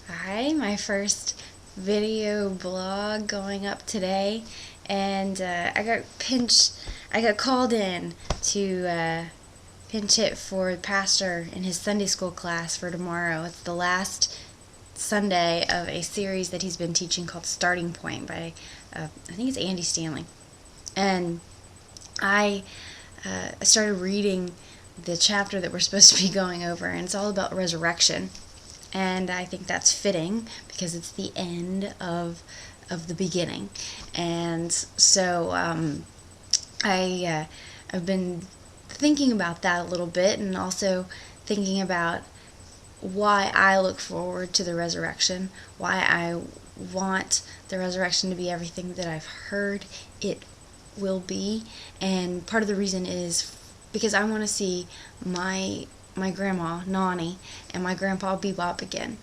Hi, my first video blog going up today, and I got called in to pinch hit for the pastor in his Sunday school class for tomorrow. It's the last Sunday of a series that he's been teaching called Starting Point by, I think it's Andy Stanley. And I started reading the chapter that we're supposed to be going over, and it's all about resurrection. And I think that's fitting because it's the end of the beginning. And so I've been thinking about that a little bit, and also thinking about why I look forward to the resurrection, why I want the resurrection to be everything that I've heard it will be. And part of the reason is because I want to see my grandma, Nonnie, and my grandpa, Bebop, again.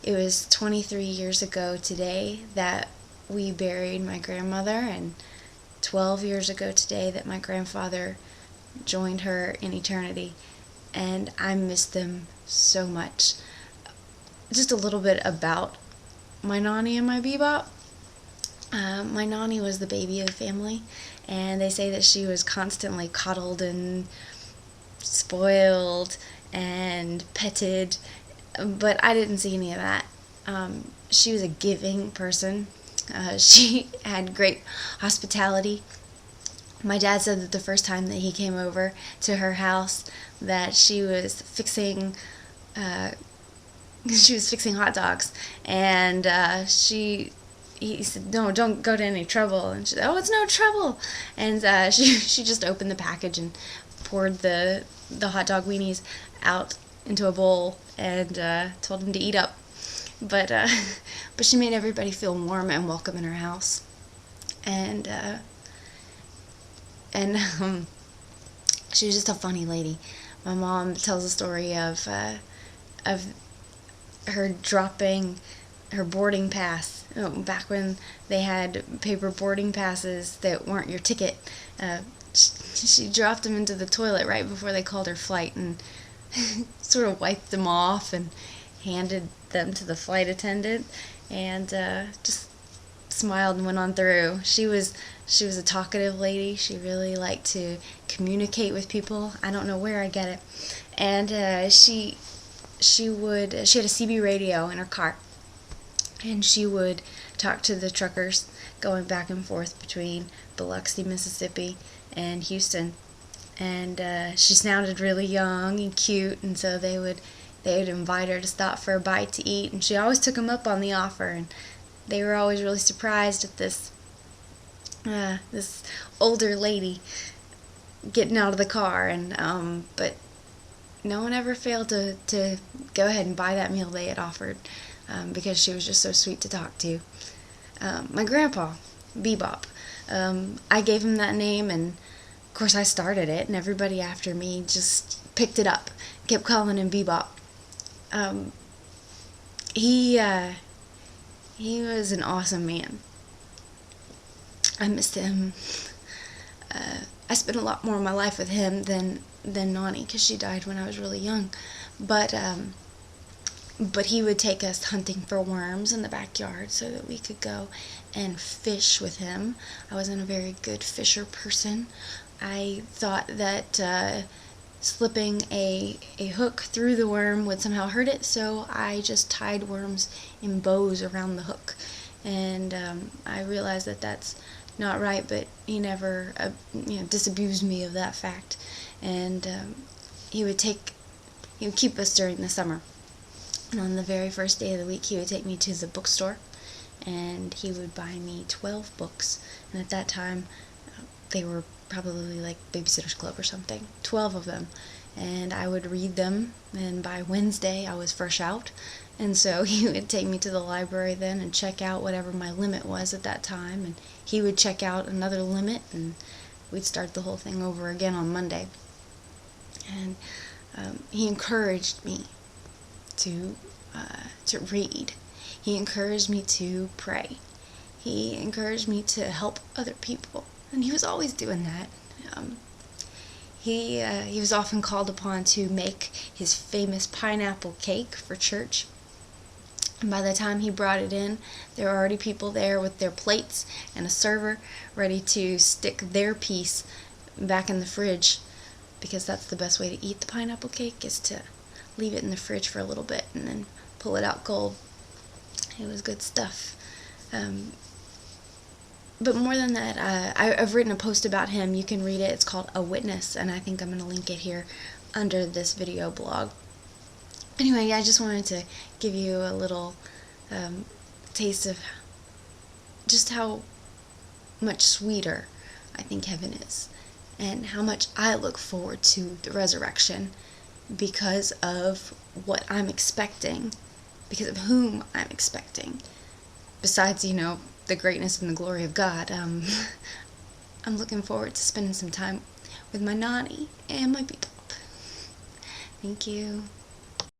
It was 23 years ago today that we buried my grandmother, and 12 years ago today that my grandfather joined her in eternity. And I miss them so much. Just a little bit about my Nonnie and my Bebop. My Nonnie was the baby of the family, and they say that she was constantly coddled and spoiled and petted, but I didn't see any of that. She was a giving person. She had great hospitality. My dad said that the first time that he came over to her house that she was fixing hot dogs, and he said, "No, don't go to any trouble." And she said, "Oh, it's no trouble." And she just opened the package and poured the hot dog weenies out into a bowl and told him to eat up. But she made everybody feel warm and welcome in her house. And she was just a funny lady. My mom tells a story of her dropping her boarding pass. Back when they had paper boarding passes that weren't your ticket, she dropped them into the toilet right before they called her flight, and sort of wiped them off and handed them to the flight attendant, and just smiled and went on through. She was a talkative lady. She really liked to communicate with people. I don't know where I get it. And she had a CB radio in her car, and she would talk to the truckers going back and forth between Biloxi, Mississippi, and Houston. And she sounded really young and cute, and so they would invite her to stop for a bite to eat, and she always took them up on the offer, and they were always really surprised at this older lady getting out of the car. And but no one ever failed to go ahead and buy that meal they had offered, because she was just so sweet to talk to. My grandpa, Bebop, I gave him that name, and of course I started it, and everybody after me just picked it up, kept calling him Bebop. He was an awesome man. I missed him. I spent a lot more of my life with him than Nonnie, because she died when I was really young. But he would take us hunting for worms in the backyard so that we could go and fish with him. I wasn't a very good fisher person. I thought that slipping a hook through the worm would somehow hurt it, so I just tied worms in bows around the hook. And I realized that that's not right, but he never disabused me of that fact. And he would keep us during the summer. And on the very first day of the week, he would take me to the bookstore, and he would buy me 12 books. And at that time, they were probably like Babysitter's Club or something, 12 of them. And I would read them, and by Wednesday, I was fresh out. And so he would take me to the library then and check out whatever my limit was at that time, and he would check out another limit, and we'd start the whole thing over again on Monday. And he encouraged me to read. He encouraged me to pray. He encouraged me to help other people, and he was always doing that. He was often called upon to make his famous pineapple cake for church, And by the time he brought it in, there were already people there with their plates and a server ready to stick their piece back in the fridge, because that's the best way to eat the pineapple cake, is to leave it in the fridge for a little bit and then pull it out cold. It was good stuff. But more than that, I've written a post about him. You can read it. It's called A Witness, and I think I'm going to link it here under this video blog. Anyway, I just wanted to give you a little taste of just how much sweeter I think heaven is, and how much I look forward to the resurrection because of what I'm expecting, because of whom I'm expecting. Besides, you know, the greatness and the glory of God, I'm looking forward to spending some time with my Nonnie and my Bepob. Thank you.